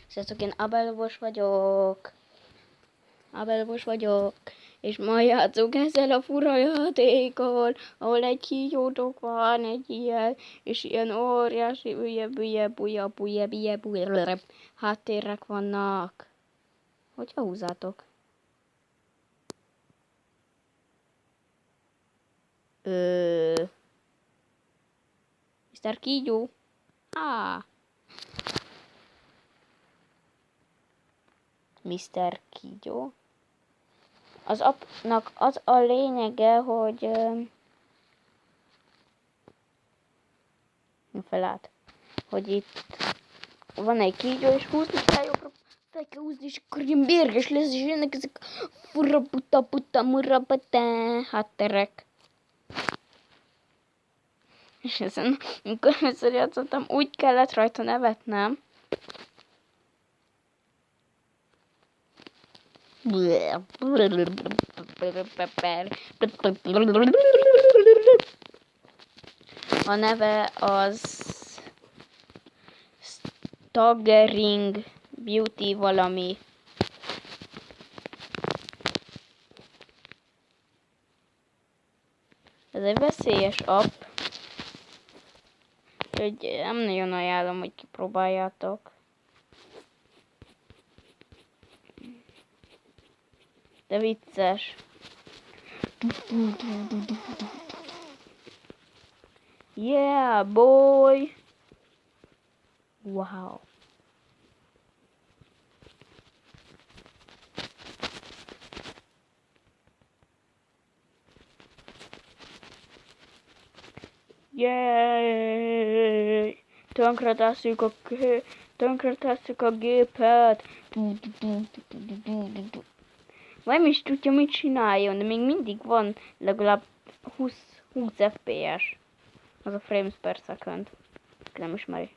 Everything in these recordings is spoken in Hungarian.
Sziasztok, én Abelvos vagyok. És ma játszunk ezzel a fura játékkal, ahol egy kígyótok van, egy ilyen, és ilyen óriási háttérek vannak. Hogyha húzátok? Mr. Kígyó? Mr. Kígyó? Az appnak az a lényege, hogy felállt, hogy itt van egy kígyó, és húzni kell jobbra, fel kell húzni, és akkor ilyen mérges lesz, és jönnek ezek fura puta murabata hátterek. És ezen, amikor először játszottam, úgy kellett rajta nevetnem. A neve az Staggering Beauty valami. Ez egy veszélyes app. Úgyhogy nem nagyon ajánlom, hogy kipróbáljátok. De vicces. Yeah, boy! Wow. Yay! Tönkretesszük a gépet. Nem is tudja, mit csináljon, de még mindig van legalább 20 FPS. Az a frames per second. Nem ismeri.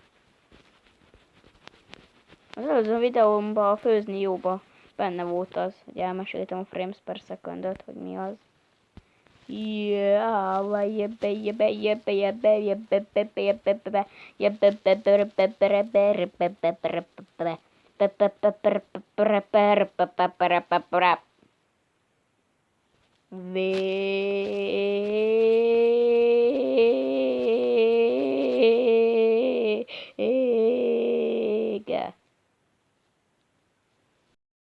Az előző videómban, a főzni jóba benne volt az, hogy elmeséltem a frames per secondot, hogy mi az.